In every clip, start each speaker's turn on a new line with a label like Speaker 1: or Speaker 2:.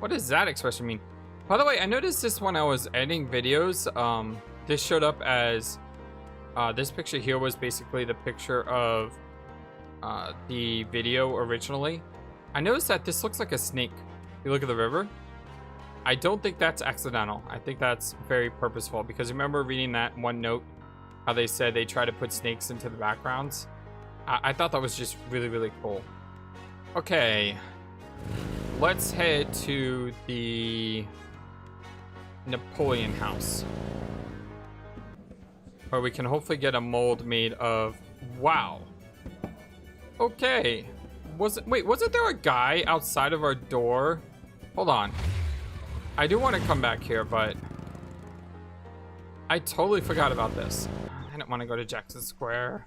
Speaker 1: What does that expression mean? By the way, I noticed this when I was editing videos. This showed up as this picture here was basically the picture of the video originally. I noticed that this looks like a snake. You look at the river. I don't think that's accidental. I think that's very purposeful, because remember reading that one note, how they said they try to put snakes into the backgrounds. I thought that was just really, really cool. Okay, let's head to the Napoleon house, where we can hopefully get a mold made of. Wow. Okay. Wasn't there a guy outside of our door? Hold on. I do want to come back here, but I totally forgot about this. I don't want to go to Jackson Square.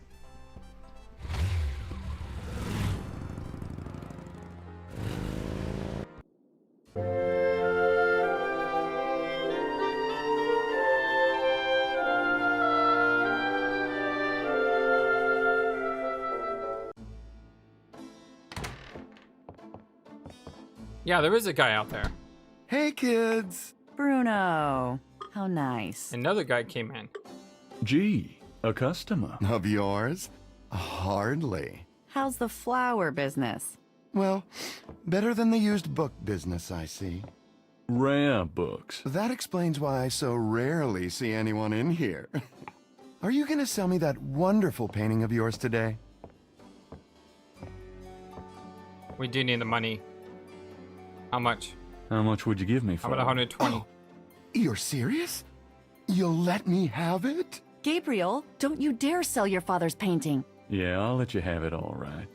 Speaker 1: Yeah, there is a guy out there.
Speaker 2: Hey, kids.
Speaker 3: Bruno, how nice.
Speaker 1: Another guy came in.
Speaker 4: Gee, a customer.
Speaker 2: Of yours? Hardly.
Speaker 3: How's the flower business?
Speaker 2: Well, better than the used book business, I see.
Speaker 4: Rare books.
Speaker 2: That explains why I so rarely see anyone in here. Are you gonna sell me that wonderful painting of yours today?
Speaker 1: We do need the money. How much?
Speaker 4: How much would you give me for
Speaker 1: How about 120?
Speaker 2: Oh, you're serious? You'll let me have it?
Speaker 3: Gabriel, don't you dare sell your father's painting.
Speaker 4: Yeah, I'll let you have it, all right.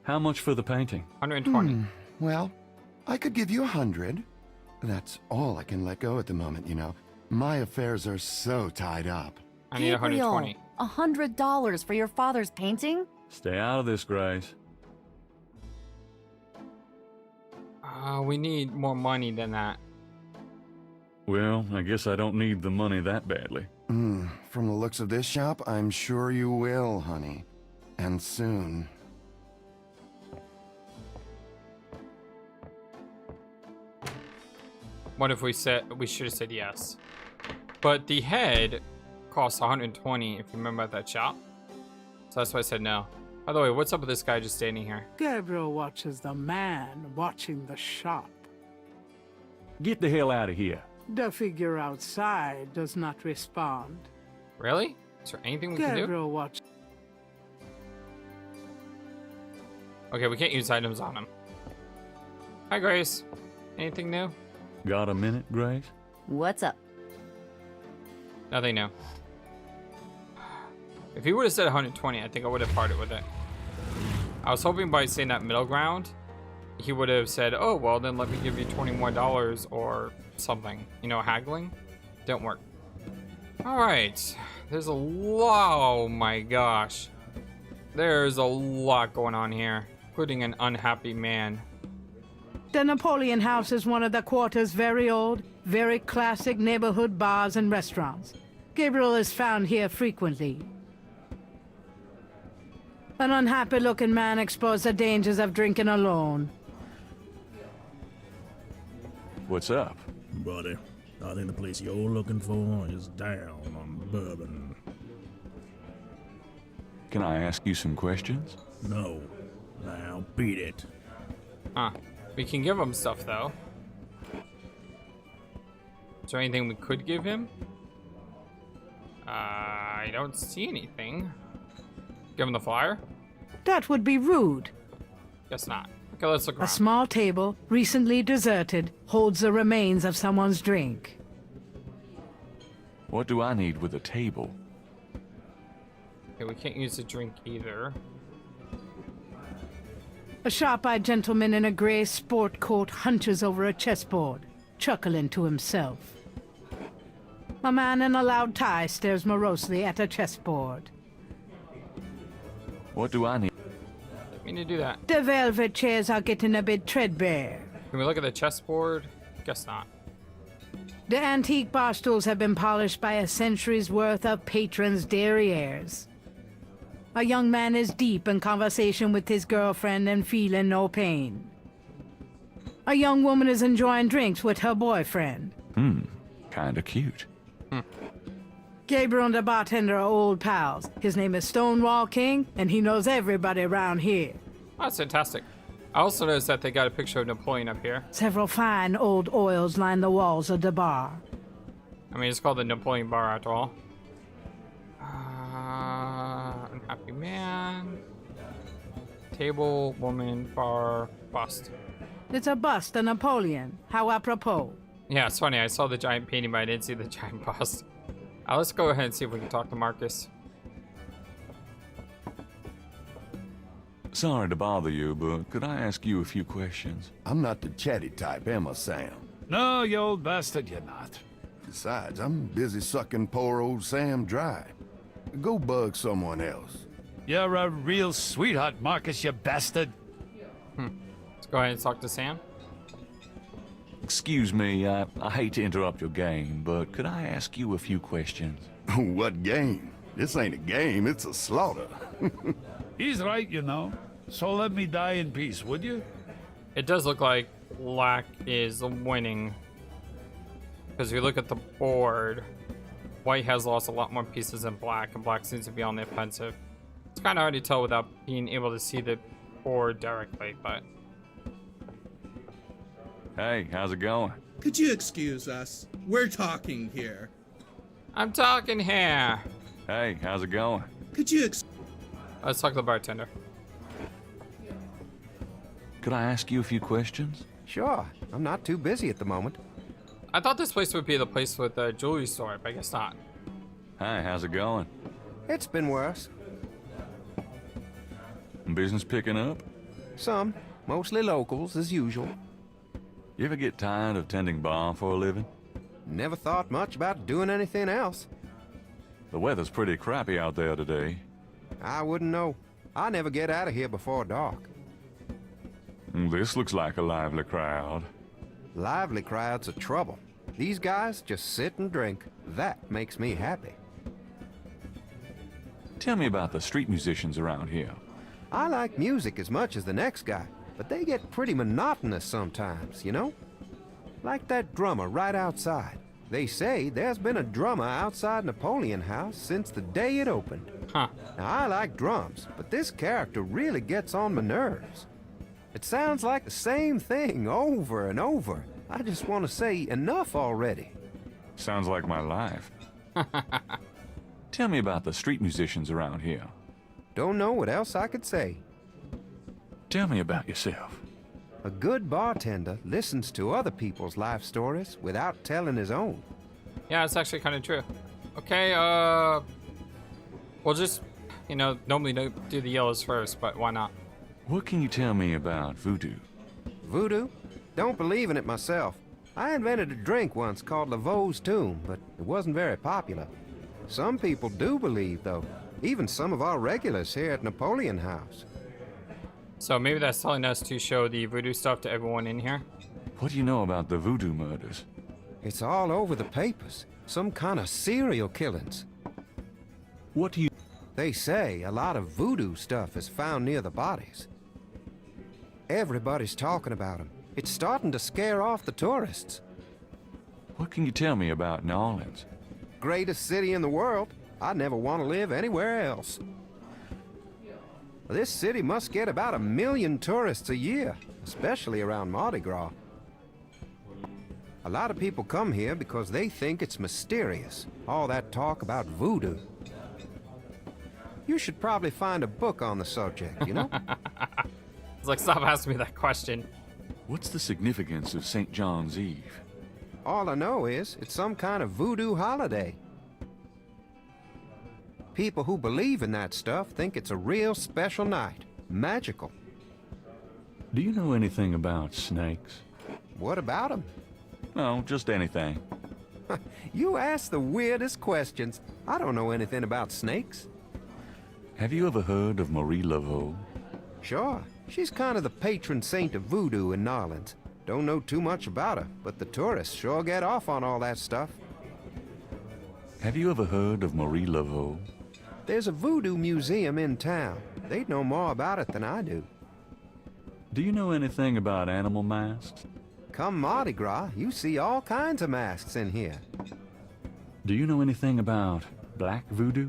Speaker 4: How much for the painting?
Speaker 1: 120.
Speaker 2: Well, I could give you 100. That's all I can let go at the moment, you know. My affairs are so tied up.
Speaker 1: I need
Speaker 3: Gabriel,
Speaker 1: 120.
Speaker 3: $100 for your father's painting?
Speaker 4: Stay out of this, Grace.
Speaker 1: We need more money than that.
Speaker 4: Well, I guess I don't need the money that badly.
Speaker 2: From the looks of this shop, I'm sure you will, honey. And soon.
Speaker 1: What if we should have said yes? But the head costs 120 if you remember at that shop. So that's why I said no. By the way, what's up with this guy just standing here?
Speaker 5: Gabriel watches the man watching the shop.
Speaker 4: Get the hell out of here.
Speaker 5: The figure outside does not respond.
Speaker 1: Really? Is there anything we can do?
Speaker 5: Gabriel watches.
Speaker 1: Okay, we can't use items on him. Hi, Grace. Anything new?
Speaker 4: Got a minute, Grace?
Speaker 3: What's up?
Speaker 1: Nothing new. If he would have said 120, I think I would have parted with it. I was hoping by saying that middle ground, he would have said, oh, well, then let me give you $20 more or something. You know, haggling. Didn't work. All right. There's a lot. Oh, my gosh. There's a lot going on here, including an unhappy man.
Speaker 5: The Napoleon House is one of the quarter's very old, very classic neighborhood bars and restaurants. Gabriel is found here frequently. An unhappy-looking man exposed to dangers of drinking alone.
Speaker 4: What's up?
Speaker 6: Buddy, I think the place you're looking for is down on bourbon.
Speaker 4: Can I ask you some questions?
Speaker 6: No. Now beat it.
Speaker 1: Huh. We can give him stuff, though. Is there anything we could give him? I don't see anything. Give him the flyer?
Speaker 5: That would be rude.
Speaker 1: Guess not. Okay, let's look
Speaker 5: A
Speaker 1: around.
Speaker 5: small table, recently deserted, holds the remains of someone's drink.
Speaker 4: What do I need with a table?
Speaker 1: Okay, we can't use the drink either.
Speaker 5: A sharp-eyed gentleman in a gray sport coat hunches over a chessboard, chuckling to himself. A man in a loud tie stares morosely at a chessboard.
Speaker 4: What do I need?
Speaker 1: Didn't mean to do that.
Speaker 5: The velvet chairs are getting a bit threadbare.
Speaker 1: Can we look at the chessboard? Guess not.
Speaker 5: The antique bar stools have been polished by a century's worth of patrons' derrieres. A young man is deep in conversation with his girlfriend and feeling no pain. A young woman is enjoying drinks with her boyfriend.
Speaker 4: Kinda cute.
Speaker 5: Gabriel and the bartender are old pals. His name is Stonewall King, and he knows everybody around here.
Speaker 1: Oh, that's fantastic. I also noticed that they got a picture of Napoleon up here.
Speaker 5: Several fine old oils line the walls of the bar.
Speaker 1: I mean, it's called the Napoleon Bar after all. Unhappy man. Table, woman, bar, bust.
Speaker 5: It's a bust of Napoleon. How apropos.
Speaker 1: Yeah, it's funny. I saw the giant painting, but I didn't see the giant bust. Let's go ahead and see if we can talk to Marcus.
Speaker 4: Sorry to bother you, but could I ask you a few questions?
Speaker 2: I'm not the chatty type, am I, Sam?
Speaker 7: No, you old bastard, you're not.
Speaker 2: Besides, I'm busy sucking poor old Sam dry. Go bug someone else.
Speaker 7: You're a real sweetheart, Marcus, you bastard.
Speaker 1: Let's go ahead and talk to Sam.
Speaker 4: Excuse me, I hate to interrupt your game, but could I ask you a few questions?
Speaker 2: What game? This ain't a game, it's a slaughter.
Speaker 7: He's right, you know. So let me die in peace, would you?
Speaker 1: It does look like black is winning. Because if you look at the board, white has lost a lot more pieces than black, and black seems to be on the offensive. It's kind of hard to tell without being able to see the board directly, but...
Speaker 4: Hey, how's it going?
Speaker 8: Could you excuse us? We're talking here.
Speaker 1: I'm talking here.
Speaker 4: Hey, how's it going?
Speaker 8: Could you
Speaker 1: Let's talk to the bartender.
Speaker 4: Could I ask you a few questions?
Speaker 9: Sure. I'm not too busy at the moment.
Speaker 1: I thought this place would be the place with the jewelry store, but I guess not.
Speaker 4: Hi, how's it going?
Speaker 9: It's been worse.
Speaker 4: Business picking up?
Speaker 9: Some. Mostly locals, as usual.
Speaker 4: You ever get tired of tending bar for a living?
Speaker 9: Never thought much about doing anything else.
Speaker 4: The weather's pretty crappy out there today.
Speaker 9: I wouldn't know. I never get out of here before dark.
Speaker 4: This looks like a lively crowd.
Speaker 9: Lively crowds are trouble. These guys just sit and drink. That makes me happy.
Speaker 4: Tell me about the street musicians around here.
Speaker 9: I like music as much as the next guy, but they get pretty monotonous sometimes, you know? Like that drummer right outside. They say there's been a drummer outside Napoleon House since the day it opened.
Speaker 1: Huh.
Speaker 9: Now, I like drums, but this character really gets on my nerves. It sounds like the same thing over and over. I just want to say enough already.
Speaker 4: Sounds like my life. Tell me about the street musicians around here.
Speaker 9: Don't know what else I could say.
Speaker 4: Tell me about yourself.
Speaker 9: A good bartender listens to other people's life stories without telling his own.
Speaker 1: Yeah, it's actually kind of true. Okay, we'll just, normally don't do the yellows first, but why not?
Speaker 4: What can you tell me about voodoo?
Speaker 9: Voodoo? Don't believe in it myself. I invented a drink once called Laveau's Tomb, but it wasn't very popular. Some people do believe, though. Even some of our regulars here at Napoleon House.
Speaker 1: So maybe that's telling us to show the voodoo stuff to everyone in here.
Speaker 4: What do you know about the Voodoo Murders?
Speaker 9: It's all over the papers. Some kind of serial killings.
Speaker 4: What do you...
Speaker 9: They say a lot of voodoo stuff is found near the bodies. Everybody's talking about them. It's starting to scare off the tourists.
Speaker 4: What can you tell me about New Orleans?
Speaker 9: Greatest city in the world. I'd never want to live anywhere else. This city must get about 1 million tourists a year, especially around Mardi Gras. A lot of people come here because they think it's mysterious, all that talk about voodoo. You should probably find a book on the subject, you know?
Speaker 1: It's like, stop asking me that question.
Speaker 4: What's the significance of St. John's Eve?
Speaker 9: All I know is it's some kind of voodoo holiday. People who believe in that stuff think it's a real special night. Magical.
Speaker 4: Do you know anything about snakes?
Speaker 9: What about them?
Speaker 4: No, just anything.
Speaker 9: You ask the weirdest questions. I don't know anything about snakes.
Speaker 4: Have you ever heard of Marie Laveau?
Speaker 9: Sure. She's kind of the patron saint of voodoo in New Orleans. Don't know too much about her, but the tourists sure get off on all that stuff.
Speaker 4: Have you ever heard of Marie Laveau?
Speaker 9: There's a voodoo museum in town. They'd know more about it than I do.
Speaker 4: Do you know anything about animal masks?
Speaker 9: Come Mardi Gras, you see all kinds of masks in here.
Speaker 4: Do you know anything about black voodoo?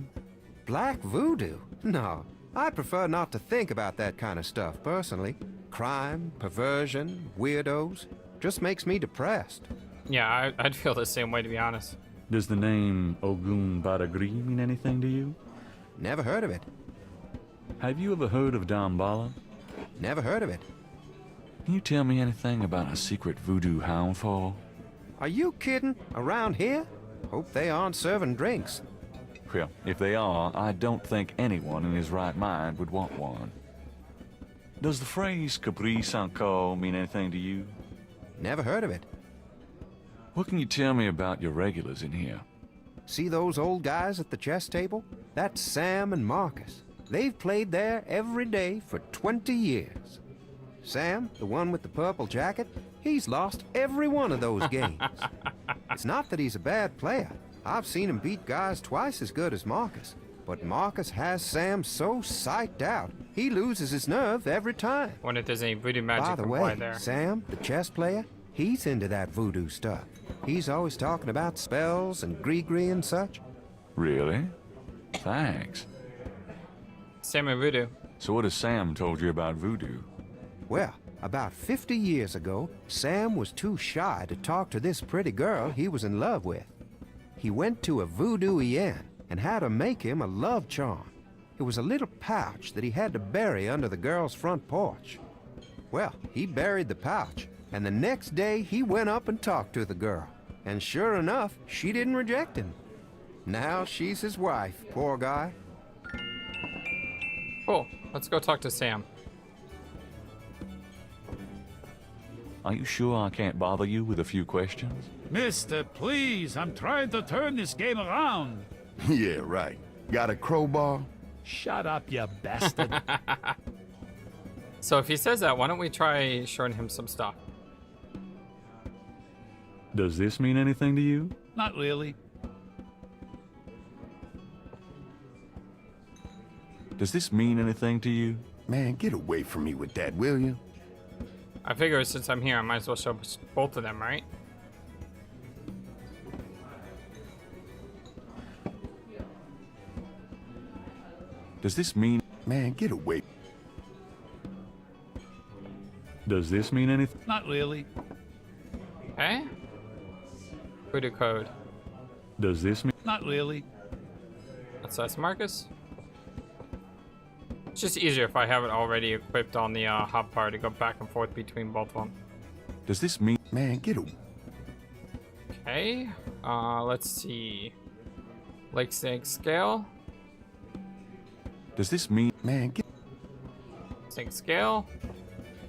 Speaker 9: Black voodoo? No, I prefer not to think about that kind of stuff, personally. Crime, perversion, weirdos, just makes me depressed.
Speaker 1: Yeah, I'd feel the same way, to be honest.
Speaker 4: Does the name Ogun Badagri mean anything to you?
Speaker 9: Never heard of it.
Speaker 4: Have you ever heard of Damballa?
Speaker 9: Never heard of it.
Speaker 4: Can you tell me anything about a secret voodoo hound fall?
Speaker 9: Are you kidding? Around here? Hope they aren't serving drinks.
Speaker 4: Well, if they are, I don't think anyone in his right mind would want one. Does the phrase caprice encore mean anything to you?
Speaker 9: Never heard of it.
Speaker 4: What can you tell me about your regulars in here?
Speaker 9: See those old guys at the chess table? That's Sam and Marcus. They've played there every day for 20 years. Sam, the one with the purple jacket, he's lost every one of those games. It's not that he's a bad player. I've seen him beat guys twice as good as Marcus. But Marcus has Sam so psyched out, he loses his nerve every time.
Speaker 1: Wonder if there's any voodoo magic
Speaker 9: By the
Speaker 1: applied
Speaker 9: way,
Speaker 1: there.
Speaker 9: Sam, the chess player, he's into that voodoo stuff. He's always talking about spells and gree-gree and such.
Speaker 4: Really? Thanks.
Speaker 1: Sam and voodoo.
Speaker 4: So what has Sam told you about voodoo?
Speaker 9: Well, about 50 years ago, Sam was too shy to talk to this pretty girl he was in love with. He went to a voodoo inn and had her make him a love charm. It was a little pouch that he had to bury under the girl's front porch. Well, he buried the pouch, and the next day he went up and talked to the girl. And sure enough, she didn't reject him. Now she's his wife, poor guy.
Speaker 1: Cool. Let's go talk to Sam.
Speaker 4: Are you sure I can't bother you with a few questions?
Speaker 7: Mister, please, I'm trying to turn this game around.
Speaker 2: Yeah, right. Got a crowbar?
Speaker 7: Shut up, you bastard.
Speaker 1: So if he says that, why don't we try showing him some stuff?
Speaker 4: Does this mean anything to you?
Speaker 7: Not really.
Speaker 4: Does this mean anything to you?
Speaker 2: Man, get away from me with that, will you?
Speaker 1: I figure since I'm here, I might as well show both of them, right?
Speaker 4: Does this mean...
Speaker 2: Man, get away.
Speaker 4: Does this mean anything?
Speaker 7: Not really.
Speaker 1: Okay. Voodoo code.
Speaker 4: Does this mean...
Speaker 7: Not really.
Speaker 1: That's Marcus. It's just easier if I have it already equipped on the hub bar to go back and forth between both of them.
Speaker 4: Does this mean...
Speaker 2: Man, get away.
Speaker 1: Okay. Let's see. Lake Snake Scale.
Speaker 4: Does this mean...
Speaker 2: Man, get...
Speaker 1: Snake Scale.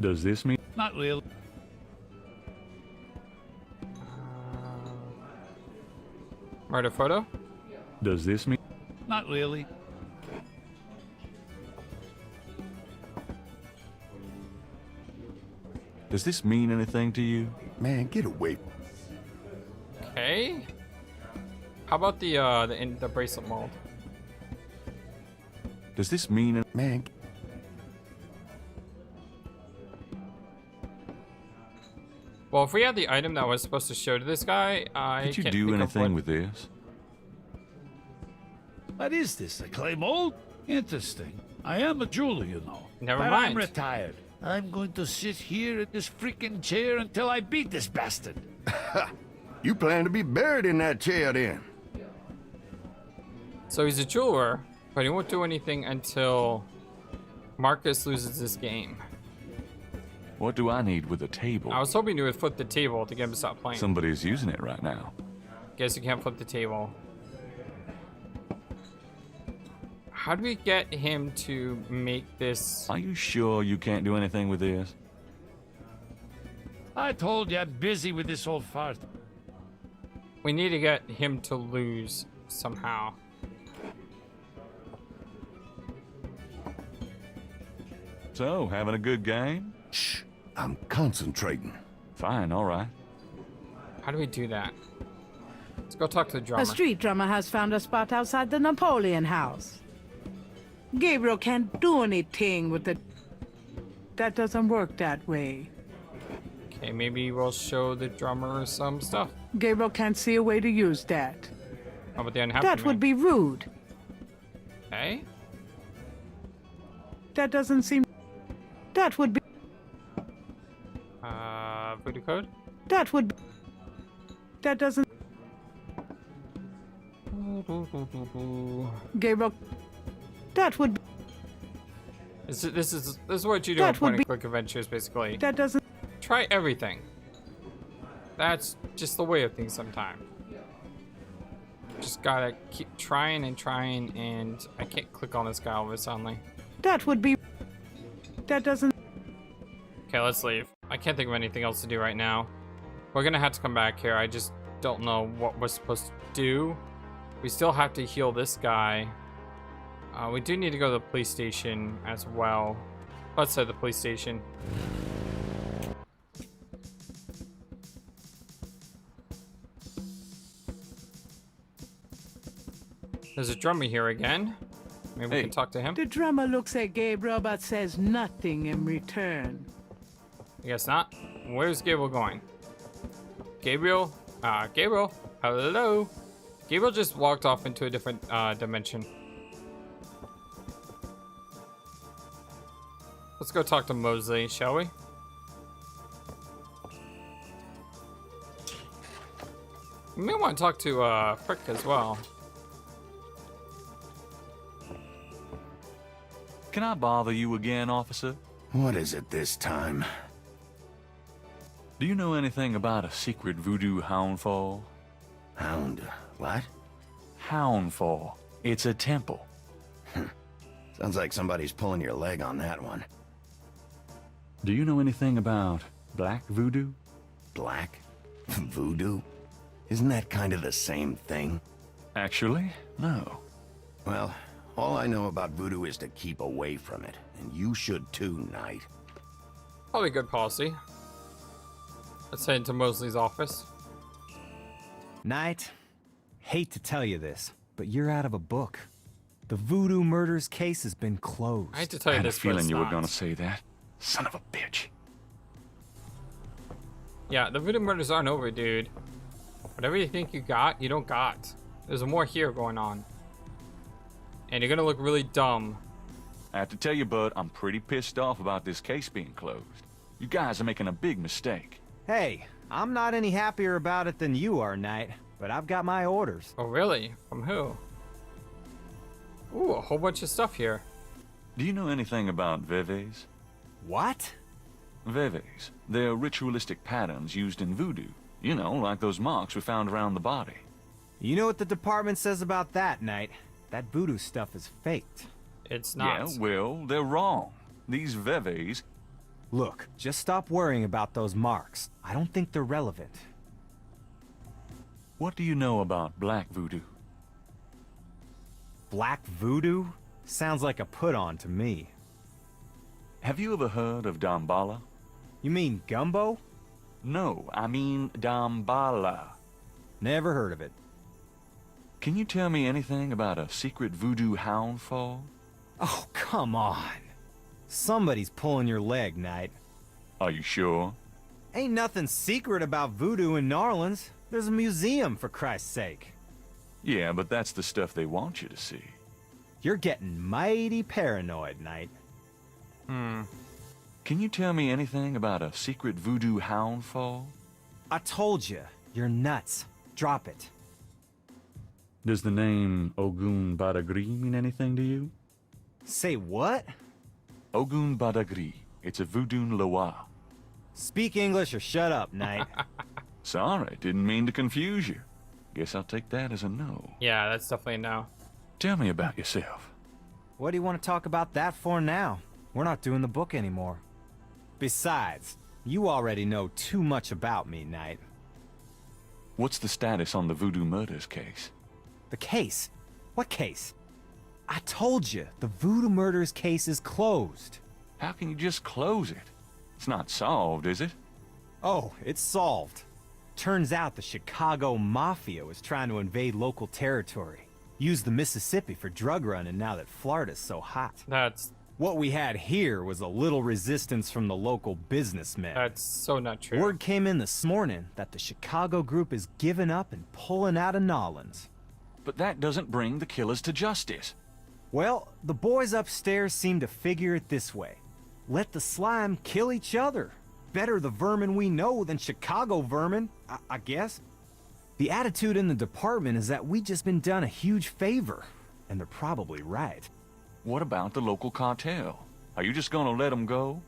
Speaker 4: Does this mean...
Speaker 7: Not really.
Speaker 1: Murder photo.
Speaker 4: Does this mean...
Speaker 7: Not really.
Speaker 4: Does this mean anything to you?
Speaker 2: Man, get away.
Speaker 1: Okay. How about the bracelet mold?
Speaker 4: Does this mean...
Speaker 2: Man,
Speaker 1: Well, if we had the item that was supposed to show to this guy, I
Speaker 4: Did you
Speaker 1: can't
Speaker 4: do
Speaker 1: think of
Speaker 4: anything
Speaker 1: what-
Speaker 4: with this?
Speaker 7: What is this, a clay mold? Interesting. I am a jeweler, you know.
Speaker 1: Never
Speaker 7: but
Speaker 1: mind.
Speaker 7: I'm retired. I'm going to sit here in this freaking chair until I beat this bastard.
Speaker 2: you plan to be buried in that chair then.
Speaker 1: So he's a jeweler, but he won't do anything until Marcus loses this game.
Speaker 4: What do I need with a table?
Speaker 1: I was hoping you would flip the table to get him to stop playing.
Speaker 4: Somebody's using it right now.
Speaker 1: Guess you can't flip the table. How do we get him to make this?
Speaker 4: Are you sure you can't do anything with this?
Speaker 7: I told you I'm busy with this old fart.
Speaker 1: We need to get him to lose somehow.
Speaker 4: So, having a good game?
Speaker 2: Shh, I'm concentrating.
Speaker 4: Fine, all right.
Speaker 1: How do we do that? Let's go talk to the drummer.
Speaker 5: A street drummer has found a spot outside the Napoleon House. Gabriel can't do anything with the... That doesn't work that way.
Speaker 1: Okay, maybe we'll show the drummer some stuff.
Speaker 5: Gabriel can't see a way to use that.
Speaker 1: How about the unhappy
Speaker 5: That
Speaker 1: man?
Speaker 5: would be rude.
Speaker 1: Okay.
Speaker 5: That doesn't seem... That would be...
Speaker 1: Voodoo code?
Speaker 5: That would be... That doesn't... Gabriel... That would be...
Speaker 1: This is what you do in
Speaker 5: That would be-
Speaker 1: point-and-click adventures, basically.
Speaker 5: That doesn't...
Speaker 1: Try everything. That's just the way of things sometimes. Just gotta keep trying and trying, and I can't click on this guy all of a sudden.
Speaker 5: That would be... That doesn't...
Speaker 1: Okay, let's leave. I can't think of anything else to do right now. We're gonna have to come back here. I just don't know what we're supposed to do. We still have to heal this guy. We do need to go to the police station as well. Let's say the police station. There's a drummer here again. Maybe we can talk to him.
Speaker 5: The drummer looks at Gabriel but says nothing in return.
Speaker 1: I guess not. Where's Gabriel going? Gabriel? Gabriel? Hello? Gabriel just walked off into a different dimension. Let's go talk to Mosley, shall we? We may want to talk to Frick as well.
Speaker 4: Can I bother you again, officer?
Speaker 2: What is it this time?
Speaker 4: Do you know anything about a secret voodoo houndfall?
Speaker 2: Hound? What?
Speaker 4: Houndfall. It's a temple.
Speaker 2: Sounds like somebody's pulling your leg on that one.
Speaker 4: Do you know anything about black voodoo?
Speaker 2: Black? Voodoo? Isn't that kind of the same thing?
Speaker 4: Actually, no.
Speaker 2: Well, all I know about voodoo is to keep away from it. And you should too, Knight.
Speaker 1: Probably good policy. Let's head into Mosley's office.
Speaker 10: Knight, hate to tell you this, but you're out of a book. The Voodoo Murders case has been closed.
Speaker 1: I hate to tell
Speaker 4: I
Speaker 1: you
Speaker 4: had a
Speaker 1: this, but
Speaker 4: feeling
Speaker 1: it's
Speaker 4: you were
Speaker 1: not.
Speaker 4: gonna say that. Son of a bitch.
Speaker 1: Yeah, the Voodoo Murders aren't over, dude. Whatever you think you got, you don't got. There's more here going on. And you're gonna look really dumb.
Speaker 4: I have to tell you, bud, I'm pretty pissed off about this case being closed. You guys are making a big mistake.
Speaker 10: Hey, I'm not any happier about it than you are, Knight, but I've got my orders.
Speaker 1: Oh, really? From who? Ooh, a whole bunch of stuff here.
Speaker 4: Do you know anything about veves?
Speaker 10: What?
Speaker 4: Veves. They're ritualistic patterns used in voodoo. You know, like those marks we found around the body.
Speaker 10: You know what the department says about that, Knight? That voodoo stuff is faked.
Speaker 1: It's not.
Speaker 4: Yeah, well, they're wrong. These veves...
Speaker 10: Look, just stop worrying about those marks. I don't think they're relevant.
Speaker 4: What do you know about black voodoo?
Speaker 10: Black voodoo? Sounds like a put-on to me.
Speaker 4: Have you ever heard of Damballa?
Speaker 10: You mean gumbo?
Speaker 4: No, I mean Damballa.
Speaker 10: Never heard of it.
Speaker 4: Can you tell me anything about a secret voodoo houndfall?
Speaker 10: Oh, come on. Somebody's pulling your leg, Knight.
Speaker 4: Are you sure?
Speaker 10: Ain't nothing secret about voodoo in Narlands. There's a museum, for Christ's sake.
Speaker 4: Yeah, but that's the stuff they want you to see.
Speaker 10: You're getting mighty paranoid, Knight.
Speaker 4: Can you tell me anything about a secret voodoo houndfall?
Speaker 10: I told you, you're nuts. Drop it.
Speaker 4: Does the name Ogun Badagri mean anything to you?
Speaker 10: Say what?
Speaker 4: Ogun Badagri. It's a voodoo loa.
Speaker 10: Speak English or shut up, Knight.
Speaker 4: Sorry, didn't mean to confuse you. Guess I'll take that as a no.
Speaker 1: Yeah, that's definitely a no.
Speaker 4: Tell me about yourself.
Speaker 10: What do you want to talk about that for now? We're not doing the book anymore. Besides, you already know too much about me, Knight.
Speaker 4: What's the status on the Voodoo Murders case?
Speaker 10: The case? What case? I told you, the Voodoo Murders case is closed.
Speaker 4: How can you just close it? It's not solved, is it?
Speaker 10: Oh, it's solved. Turns out the Chicago Mafia was trying to invade local territory. Use the Mississippi for drug running now that Florida's so hot.
Speaker 1: That's
Speaker 10: What we had here was a little resistance from the local businessmen.
Speaker 1: That's so not true.
Speaker 10: Word came in this morning that the Chicago group is giving up and pulling out of Nolans.
Speaker 4: But that doesn't bring the killers to justice.
Speaker 10: Well, the boys upstairs seem to figure it this way. Let the slime kill each other. Better the vermin we know than Chicago vermin, I guess. The attitude in the department is that we just been done a huge favor, and they're probably right.
Speaker 4: What about the local cartel? Are you just gonna let them go?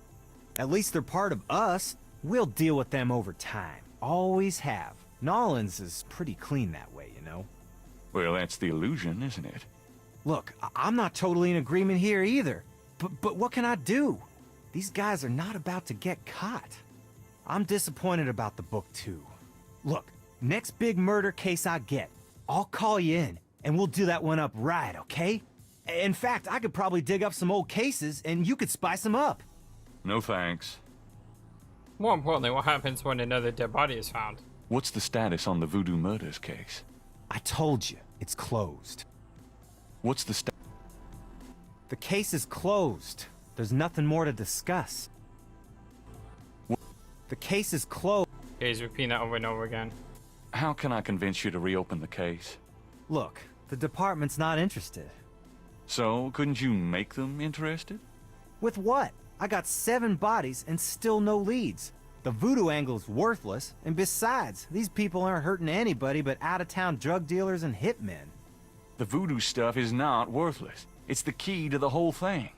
Speaker 10: At least they're part of us. We'll deal with them over time. Always have. Nolans is pretty clean that way, you know?
Speaker 4: Well, that's the illusion, isn't it?
Speaker 10: Look, I'm not totally in agreement here either. But what can I do? These guys are not about to get caught. I'm disappointed about the book too. Look, next big murder case I get, I'll call you in, and we'll do that one up right, okay? In fact, I could probably dig up some old cases, and you could spice them up.
Speaker 4: No thanks.
Speaker 1: More importantly, what happens when another dead body is found?
Speaker 4: What's the status on the Voodoo Murders case?
Speaker 10: I told you, it's closed.
Speaker 4: What's the
Speaker 10: The case is closed. There's nothing more to discuss. The case is closed.
Speaker 1: Okay, he's repeating that over and over again.
Speaker 4: How can I convince you to reopen the case?
Speaker 10: Look, the department's not interested.
Speaker 4: So, couldn't you make them interested?
Speaker 10: With what? I got 7 bodies and still no leads. The voodoo angle's worthless, and besides, these people aren't hurting anybody but out-of-town drug dealers and hitmen.
Speaker 4: The voodoo stuff is not worthless. It's the key to the whole thing.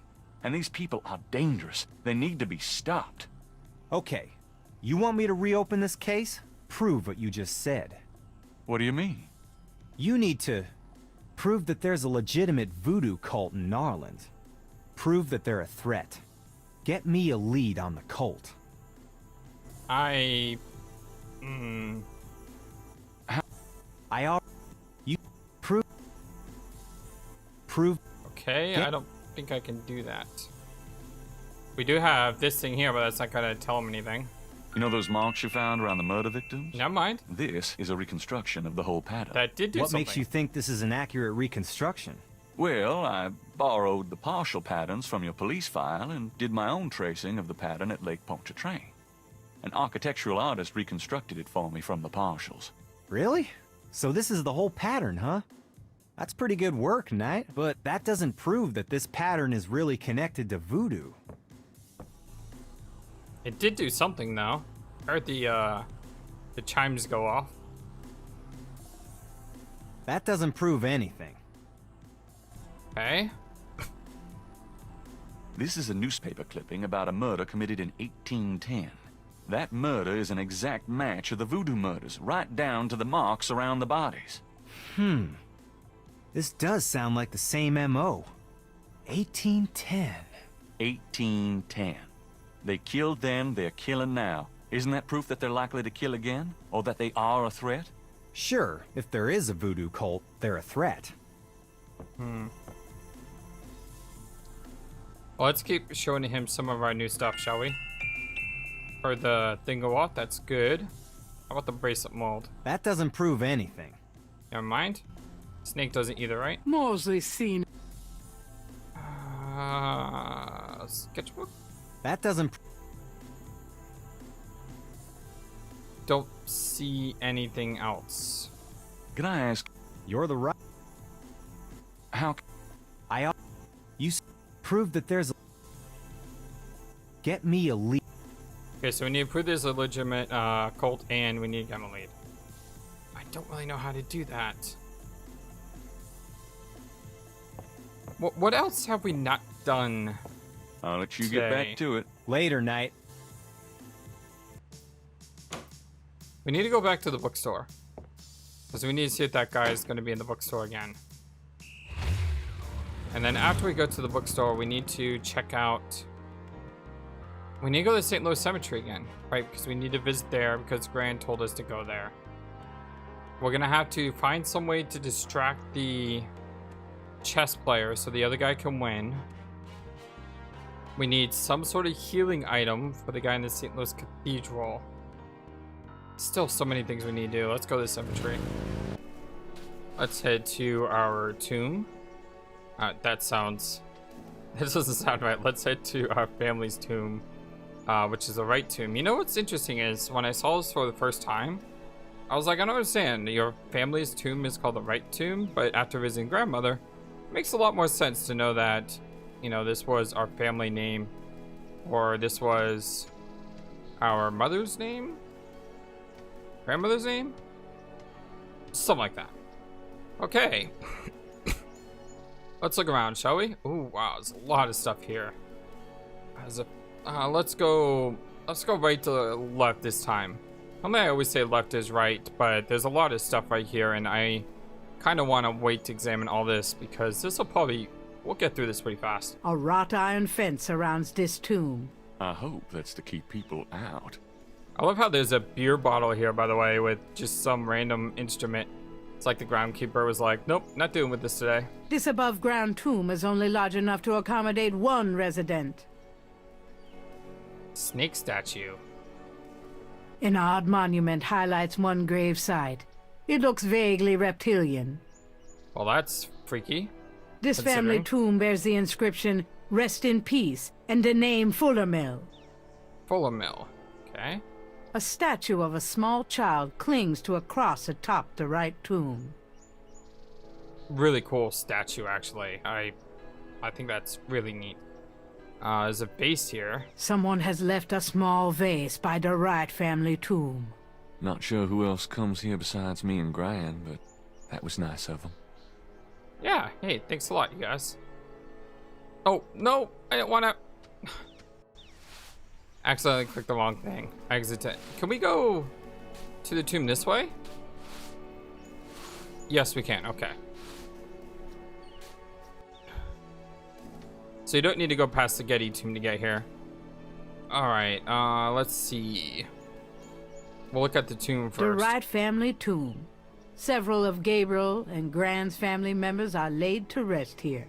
Speaker 4: And these people are dangerous. They need to be stopped.
Speaker 10: Okay, you want me to reopen this case? Prove what you just said.
Speaker 4: What do you mean?
Speaker 10: You need to prove that there's a legitimate voodoo cult in Narland. Prove that they're a threat. Get me a lead on the cult.
Speaker 1: I
Speaker 10: You prove.
Speaker 1: Okay, I don't think I can do that. We do have this thing here, but that's not gonna tell him anything.
Speaker 4: You know those marks you found around the murder victims?
Speaker 1: Never mind.
Speaker 4: This is a reconstruction of the whole pattern.
Speaker 1: That did do
Speaker 10: What
Speaker 1: something.
Speaker 10: makes you think this is an accurate reconstruction?
Speaker 4: Well, I borrowed the partial patterns from your police file and did my own tracing of the pattern at Lake Pontchartrain. An architectural artist reconstructed it for me from the partials.
Speaker 10: Really? So this is the whole pattern, huh? That's pretty good work, Knight, but that doesn't prove that this pattern is really connected to voodoo.
Speaker 1: It did do something though. I heard the chimes go off.
Speaker 10: That doesn't prove anything.
Speaker 1: Okay.
Speaker 4: This is a newspaper clipping about a murder committed in 1810. That murder is an exact match of the Voodoo Murders, right down to the marks around the bodies.
Speaker 10: This does sound like the same MO. 1810.
Speaker 4: 1810. They killed then, they're killing now. Isn't that proof that they're likely to kill again? Or that they are a threat?
Speaker 10: Sure, if there is a voodoo cult, they're a threat.
Speaker 1: Well, let's keep showing him some of our new stuff, shall we? Or the thing go off, that's good. How about the bracelet mold?
Speaker 10: That doesn't prove anything.
Speaker 1: Never mind. Snake doesn't either, right?
Speaker 5: Mosley seen.
Speaker 1: Sketchbook?
Speaker 10: That doesn't.
Speaker 1: Don't see anything else.
Speaker 4: Can I ask,
Speaker 10: You're the right.
Speaker 4: how...
Speaker 10: You prove that there's. Get me a lead.
Speaker 1: Okay, so we need to prove there's a legitimate cult, and we need to get him a lead. I don't really know how to do that. What else have we not done?
Speaker 4: I'll let you get back to it.
Speaker 10: Later, Knight.
Speaker 1: We need to go back to the bookstore. Because we need to see if that guy is going to be in the bookstore again. And then after we go to the bookstore, we need to check out... We need to go to St. Louis Cemetery again, right? Because we need to visit there because Grant told us to go there. We're going to have to find some way to distract the chess player so the other guy can win. We need some sort of healing item for the guy in the St. Louis Cathedral. Still so many things we need to do. Let's go to the cemetery. Let's head to our tomb. That sounds This doesn't sound right. Let's head to our family's tomb, which is the right tomb. You know what's interesting is when I saw this for the first time, I was like, I don't understand. Your family's tomb is called the right tomb, but after visiting grandmother, it makes a lot more sense to know that, you know, this was our family name, or this was our mother's name, grandmother's name, something like that. Okay. Let's look around, shall we? Ooh, wow, there's a lot of stuff here. Let's go right to the left this time. Normally I always say left is right, but there's a lot of stuff right here, and I kind of want to wait to examine all this because we'll get through this pretty fast.
Speaker 5: A wrought iron fence surrounds this tomb.
Speaker 4: I hope that's to keep people out.
Speaker 1: I love how there's a beer bottle here, by the way, with just some random instrument. It's like the groundkeeper was like, nope, not doing with this today.
Speaker 5: This above-ground tomb is only large enough to accommodate one resident.
Speaker 1: Snake statue.
Speaker 5: An odd monument highlights one grave site. It looks vaguely reptilian.
Speaker 1: Well, that's freaky.
Speaker 5: This family tomb bears the inscription, "Rest in peace," and the name Fullermill.
Speaker 1: Fullermill, okay.
Speaker 5: A statue of a small child clings to a cross atop the right tomb.
Speaker 1: Really cool statue, actually. I think that's really neat. There's a vase here.
Speaker 5: Someone has left a small vase by the Wright family tomb.
Speaker 4: Not sure who else comes here besides me and Gran, but that was nice of them.
Speaker 1: Yeah, hey, thanks a lot, you guys. Oh, no, I didn't want to... Accidentally clicked the wrong thing. Exit it. Can we go to the tomb this way? Yes, we can. Okay. So you don't need to go past the Getty tomb to get here. Alright, let's see. We'll look at the tomb first.
Speaker 5: The Wright family tomb. Several of Gabriel and Gran's family members are laid to rest here.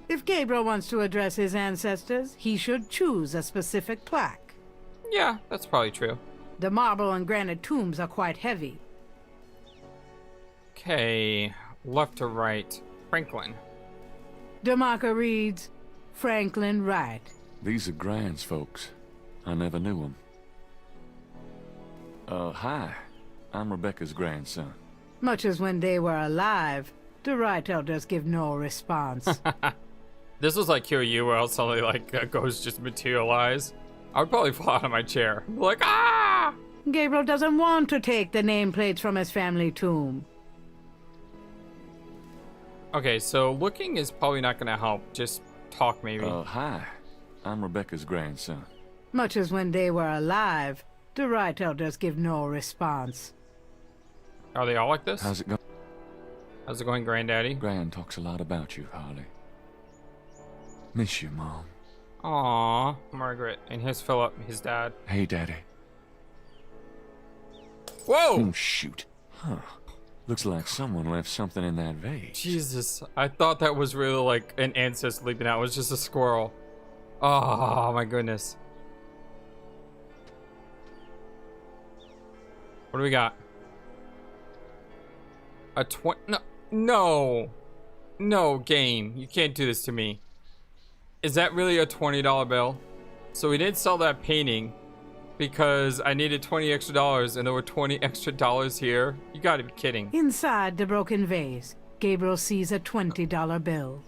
Speaker 5: If Gabriel wants to address his ancestors, he should choose a specific plaque.
Speaker 1: Yeah, that's probably true.
Speaker 5: The marble and granite tombs are quite heavy.
Speaker 1: Okay, left to right. Franklin.
Speaker 5: The marker reads, Franklin Wright.
Speaker 4: These are Gran's folks. I never knew them. Hi. I'm Rebecca's grandson.
Speaker 5: Much as when they were alive, the Wright elders give no response.
Speaker 1: This was like QU where else suddenly like a ghost just materialize. I would probably fall out of my chair. Like, ah!
Speaker 5: Gabriel doesn't want to take the nameplates from his family tomb.
Speaker 1: Okay, so looking is probably not gonna help. Just talk maybe.
Speaker 4: Hi. I'm Rebecca's grandson.
Speaker 5: Much as when they were alive, the Wright elders give no response.
Speaker 1: Are they all like this?
Speaker 4: How's it going?
Speaker 1: How's it going, Granddaddy?
Speaker 4: Gran talks a lot about you, Harley. Miss you, Mom.
Speaker 1: Aww, Margaret. And here's Philip, his dad.
Speaker 4: Hey, Daddy.
Speaker 1: Whoa!
Speaker 4: Oh, shoot. Huh. Looks like someone left something in that vase.
Speaker 1: Jesus, I thought that was really like an ancestor leaping out. It was just a squirrel. Oh, my goodness. What do we got? A No, game. You can't do this to me. Is that really a $20 bill? So we didn't sell that painting because I needed $20 extra and there were $20 extra here. You gotta be kidding.
Speaker 5: Inside the broken vase, Gabriel sees a $20 bill.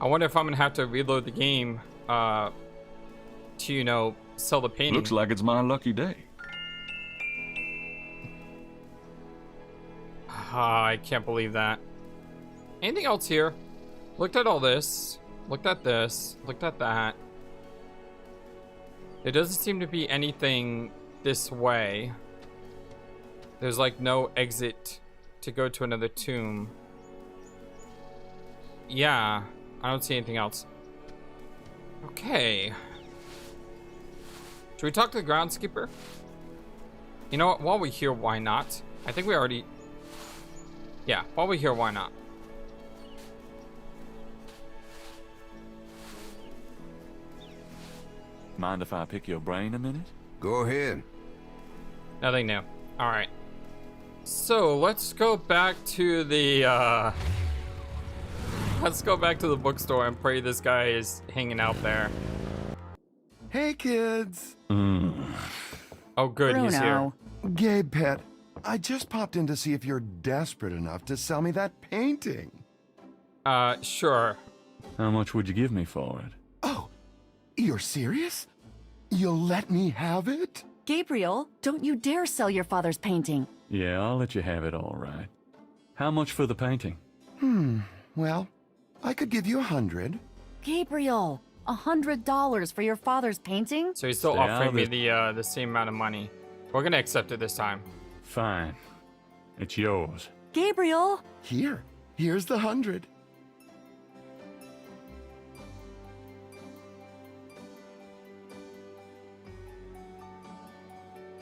Speaker 1: I wonder if I'm gonna have to reload the game to, you know, sell the painting.
Speaker 4: Looks like it's my lucky day.
Speaker 1: I can't believe that. Anything else here? Looked at all this. Looked at this. Looked at that. There doesn't seem to be anything this way. There's like no exit to go to another tomb. Yeah, I don't see anything else. Okay. Should we talk to the groundskeeper? You know what? While we're here, why not? I think we already... Yeah, while we're here, why not?
Speaker 4: Mind if I pick your brain a minute?
Speaker 9: Go ahead.
Speaker 1: Nothing new. Alright. So let's go back to the bookstore and pray this guy is hanging out there.
Speaker 2: Hey, kids.
Speaker 1: Oh, good, he's here.
Speaker 3: Bruno.
Speaker 2: Gabe, pet, I just popped in to see if you're desperate enough to sell me that painting.
Speaker 1: Sure.
Speaker 4: How much would you give me for it?
Speaker 2: Oh, you're serious? You'll let me have it?
Speaker 3: Gabriel, don't you dare sell your father's painting.
Speaker 4: Yeah, I'll let you have it, all right. How much for the painting?
Speaker 2: Well, I could give you 100.
Speaker 3: Gabriel, $100 for your father's painting?
Speaker 1: So he's still
Speaker 4: Stay
Speaker 1: offering
Speaker 4: out
Speaker 1: me
Speaker 4: of
Speaker 1: the same amount of money. We're gonna accept it this time.
Speaker 4: Fine. It's yours.
Speaker 3: Gabriel!
Speaker 2: Here's the 100.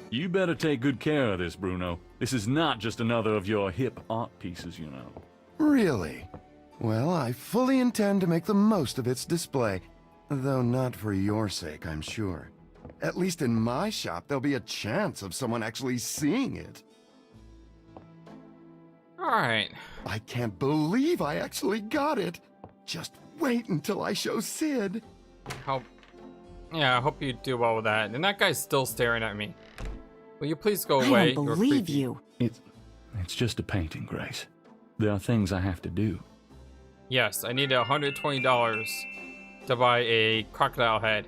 Speaker 4: You better take good care of this, Bruno. This is not just another of your hip art pieces, you know.
Speaker 2: Really? Well, I fully intend to make the most of its display. Though not for your sake, I'm sure. At least in my shop, there'll be a chance of someone actually seeing it.
Speaker 1: Alright.
Speaker 2: I can't believe I actually got it. Just wait until I show Sid.
Speaker 1: Yeah, I hope you do well with that. And that guy's still staring at me. Will you please go away?
Speaker 3: I don't believe you.
Speaker 4: It's just a painting, Grace. There are things I have to do.
Speaker 1: Yes, I need $120 to buy a crocodile head.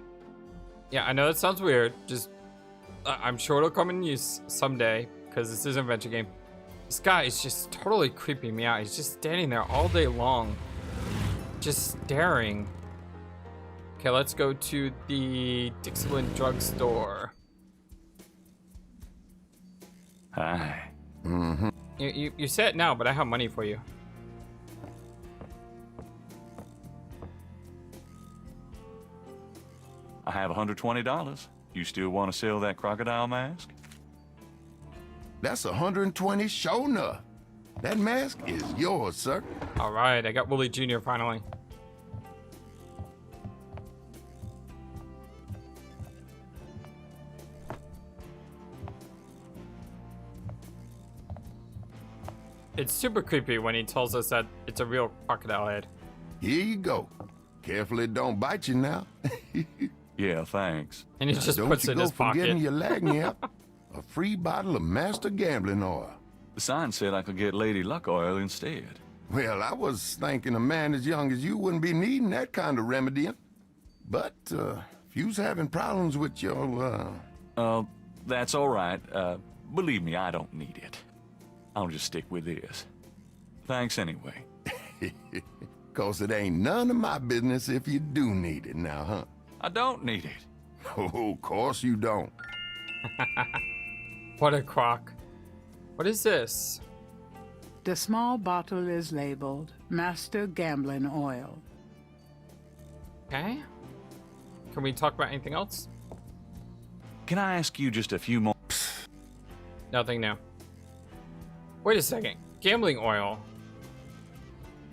Speaker 1: Yeah, I know that sounds weird. Just, I'm sure it'll come in use someday because this is an adventure game. This guy is just totally creeping me out. He's just standing there all day long, just staring. Okay, let's go to the Dixieland drugstore.
Speaker 4: Hi.
Speaker 1: You say it now, but I have money for you.
Speaker 4: I have $120. You still want to sell that crocodile mask?
Speaker 2: That's 120 sure enough. That mask is yours, sir.
Speaker 1: All right, I got Willy Jr. finally. It's super creepy when he tells us that it's a real crocodile head.
Speaker 2: Here you go. Carefully, don't bite you now.
Speaker 4: Yeah, thanks.
Speaker 1: And he just puts it in his pocket.
Speaker 2: Don't you go forgetting your lagniappe. A free bottle of Master Gambling Oil.
Speaker 4: The sign said I could get Lady Luck oil instead.
Speaker 2: Well, I was thinking a man as young as you wouldn't be needing that kind of remedying. But, if you's having problems with your,
Speaker 4: That's all right. Believe me, I don't need it. I'll just stick with this. Thanks anyway.
Speaker 2: 'Cause it ain't none of my business if you do need it now, huh?
Speaker 4: I don't need it.
Speaker 2: Oh, of course you don't.
Speaker 1: What a crock. What is this?
Speaker 5: The small bottle is labeled Master Gambling Oil.
Speaker 1: Okay. Can we talk about anything else?
Speaker 4: Can I ask you just a few more?
Speaker 1: Nothing now. Wait a second. Gambling oil.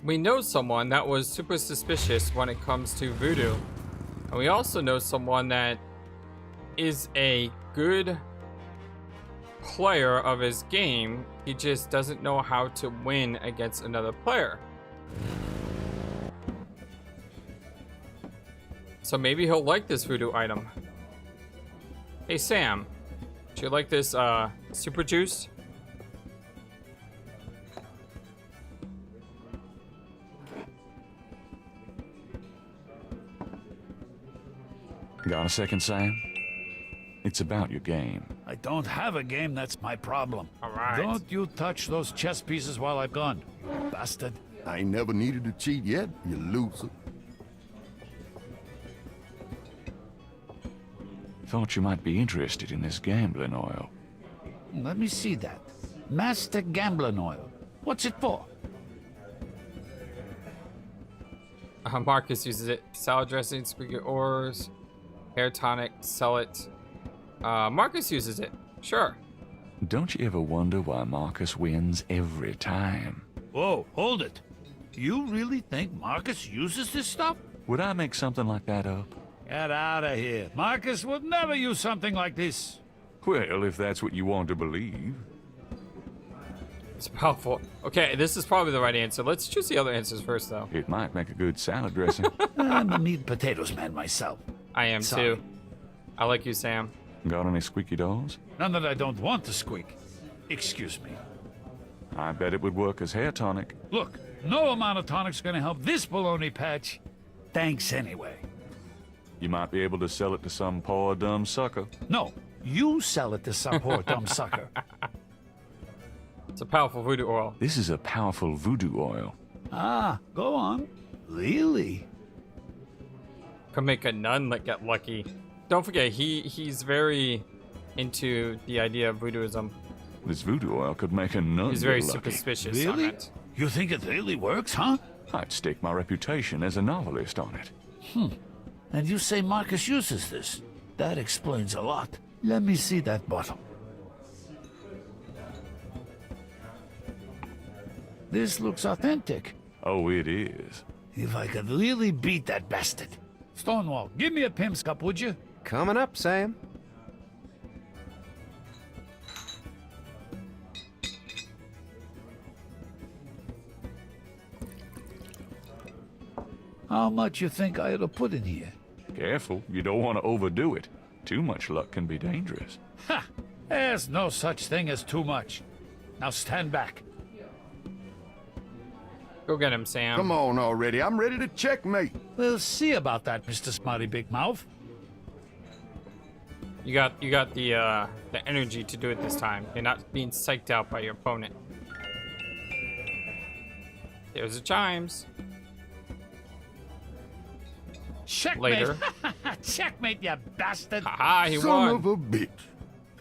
Speaker 1: We know someone that was super suspicious when it comes to voodoo. And we also know someone that is a good player of his game. He just doesn't know how to win against another player. So maybe he'll like this voodoo item. Hey Sam, do you like this super juice?
Speaker 4: Got a second, Sam? It's about your game.
Speaker 7: I don't have a game, that's my problem.
Speaker 1: All right.
Speaker 7: Don't you touch those chess pieces while I'm gone, bastard.
Speaker 2: I ain't never needed to cheat yet, you loser.
Speaker 4: Thought you might be interested in this gambling oil.
Speaker 7: Let me see that. Master Gambling Oil. What's it for?
Speaker 1: Marcus uses it. Salad dressing, spaghetti oars, hair tonic, sell it. Marcus uses it. Sure.
Speaker 4: Don't you ever wonder why Marcus wins every time?
Speaker 7: Whoa, hold it. You really think Marcus uses this stuff?
Speaker 4: Would I make something like that up?
Speaker 7: Get out of here. Marcus would never use something like this.
Speaker 4: Well, if that's what you want to believe.
Speaker 1: It's powerful. Okay, this is probably the right answer. Let's choose the other answers first, though.
Speaker 4: It might make a good salad dressing.
Speaker 7: I'm a meat and potatoes man myself.
Speaker 1: I am
Speaker 7: Sorry.
Speaker 1: too. I like you, Sam.
Speaker 4: Got any squeaky doors?
Speaker 7: None that I don't want to squeak. Excuse me.
Speaker 4: I bet it would work as hair tonic.
Speaker 7: Look, no amount of tonic's gonna help this baloney patch. Thanks anyway.
Speaker 4: You might be able to sell it to some poor dumb sucker.
Speaker 7: No, you sell it to some poor dumb sucker.
Speaker 1: It's a powerful voodoo oil.
Speaker 4: This is a powerful voodoo oil.
Speaker 7: Ah, go on. Really?
Speaker 1: Could make a nun get lucky. Don't forget, he's very into the idea of voodooism.
Speaker 4: This voodoo oil could make a nun
Speaker 1: He's very
Speaker 4: get lucky.
Speaker 1: superstitious on
Speaker 7: Really?
Speaker 1: it.
Speaker 7: You think it really works, huh?
Speaker 4: I'd stake my reputation as a novelist on it.
Speaker 7: And you say Marcus uses this? That explains a lot. Let me see that bottle. This looks authentic.
Speaker 4: Oh, it is.
Speaker 7: If I could really beat that bastard. Stonewall, give me a Pim's cup, would you?
Speaker 9: Coming up, Sam.
Speaker 7: How much you think I ought to put in here?
Speaker 4: Careful, you don't want to overdo it. Too much luck can be dangerous.
Speaker 7: Ha! There's no such thing as too much. Now stand back.
Speaker 1: Go get him, Sam.
Speaker 2: Come on already. I'm ready to checkmate.
Speaker 7: We'll see about that, Mr. Smarty Big Mouth.
Speaker 1: You got the energy to do it this time. You're not being psyched out by your opponent. There's the chimes.
Speaker 7: Checkmate!
Speaker 1: Later.
Speaker 7: Checkmate, you bastard!
Speaker 1: Haha, he
Speaker 2: Son
Speaker 1: won.
Speaker 2: of a bitch.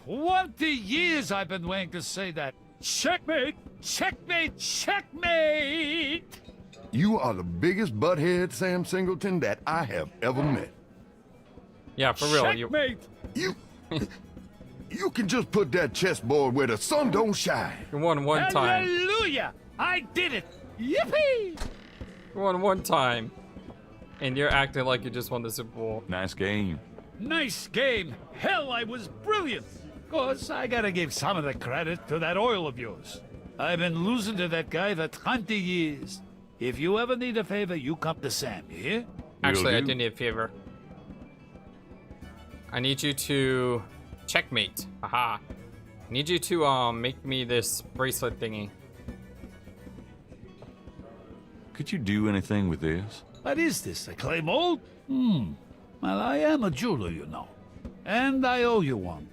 Speaker 7: 20 years I've been waiting to say that. Checkmate! Checkmate! Checkmate!
Speaker 2: You are the biggest butthead, Sam Singleton, that I have ever met.
Speaker 1: Yeah, for real.
Speaker 7: Checkmate!
Speaker 2: You can just put that chessboard where the sun don't shine.
Speaker 1: You won one time.
Speaker 7: Hallelujah! I did it! Yippee!
Speaker 1: You won one time. And you're acting like you just won the Super Bowl.
Speaker 4: Nice game.
Speaker 7: Nice game. Hell, I was brilliant. Course, I gotta give some of the credit to that oil of yours. I've been losing to that guy for 20 years. If you ever need a favor, you come to Sam, you hear?
Speaker 1: Actually, I
Speaker 4: do.
Speaker 1: do need a favor. I need you to checkmate. Aha. I need you to make me this bracelet thingy.
Speaker 4: Could you do anything with this?
Speaker 7: What is this, a clay mold? Well, I am a jeweler, you know. And I owe you one.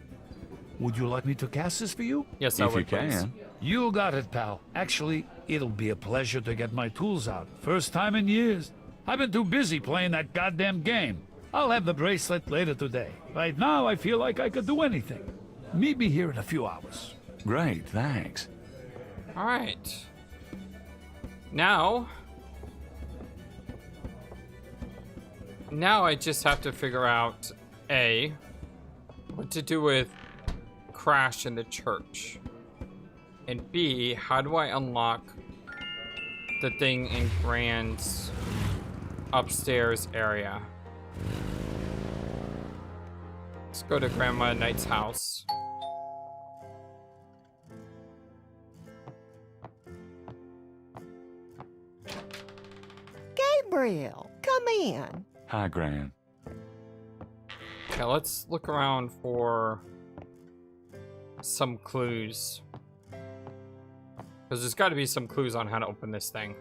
Speaker 7: Would you like me to cast this for you?
Speaker 1: Yes, I
Speaker 4: If
Speaker 1: would,
Speaker 4: you
Speaker 1: please.
Speaker 4: can.
Speaker 7: You got it, pal. Actually, it'll be a pleasure to get my tools out. First time in years. I've been too busy playing that goddamn game. I'll have the bracelet later today. Right now, I feel like I could do anything. Meet me here in a few hours.
Speaker 4: Great, thanks.
Speaker 1: All right. Now I just have to figure out A, what to do with Crash in the church. And B, how do I unlock the thing in Grand's upstairs area? Let's go to Grandma Knight's house.
Speaker 11: Gabriel, come in.
Speaker 4: Hi, Gran.
Speaker 1: Okay, let's look around for some clues. Because there's got to be some clues on how to open this thing.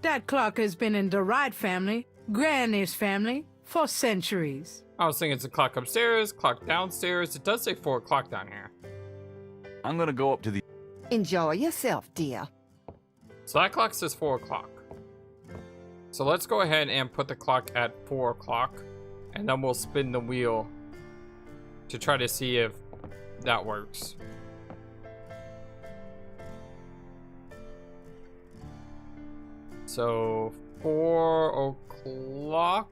Speaker 5: That clock has been in the Wright family, Granny's family, for centuries.
Speaker 1: I was thinking it's a clock upstairs, clock downstairs. It does say 4 o'clock down here.
Speaker 4: I'm gonna go up to the...
Speaker 11: Enjoy yourself, dear.
Speaker 1: So that clock says 4 o'clock. So let's go ahead and put the clock at 4 o'clock. And then we'll spin the wheel to try to see if that works. So 4 o'clock.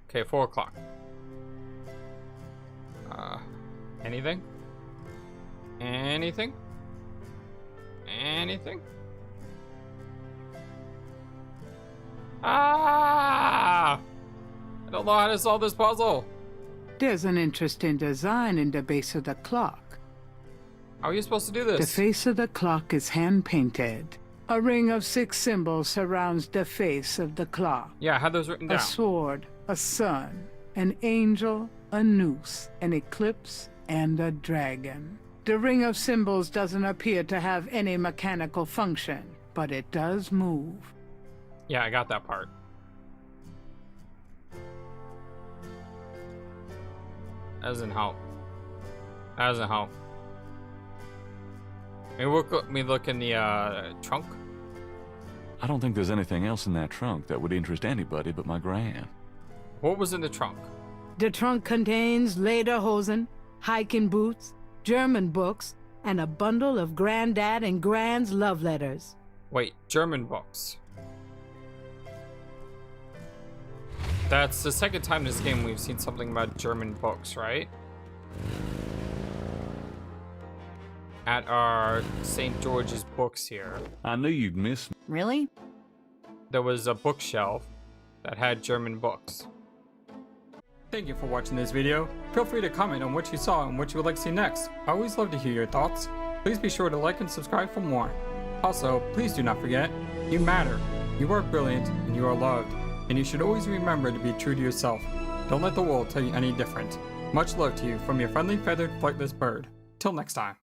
Speaker 1: Okay, 4 o'clock. Anything? Anything? Anything? Ah! I don't know how to solve this puzzle.
Speaker 5: There's an interesting design in the base of the clock.
Speaker 1: How are you supposed to do
Speaker 5: The
Speaker 1: this?
Speaker 5: face of the clock is hand-painted. A ring of 6 symbols surrounds the face of the clock.
Speaker 1: Yeah, I had those written down.
Speaker 5: A sword, a sun, an angel, a noose, an eclipse, and a dragon. The ring of symbols doesn't appear to have any mechanical function, but it does move.
Speaker 1: Yeah, I got that part. That doesn't help. That doesn't help. Maybe let me look in the trunk.
Speaker 4: I don't think there's anything else in that trunk that would interest anybody but my gran.
Speaker 1: What was in the trunk?
Speaker 5: The trunk contains lederhosen, hiking boots, German books, and a bundle of Granddad and Gran's love letters.
Speaker 1: Wait, German books. That's the second time this game we've seen something about German books, right? At our St. George's books here,
Speaker 4: I knew you'd miss me.
Speaker 3: Really?
Speaker 1: there was a bookshelf that had German books. Thank you for watching this video. Feel free to comment on what you saw and what you would like to see next. I always love to hear your thoughts. Please be sure to like and subscribe for more. Also, please do not forget, you matter. You are brilliant and you are loved. And you should always remember to be true to yourself. Don't let the world tell you any different. Much love to you from your friendly feathered flightless bird. Till next time.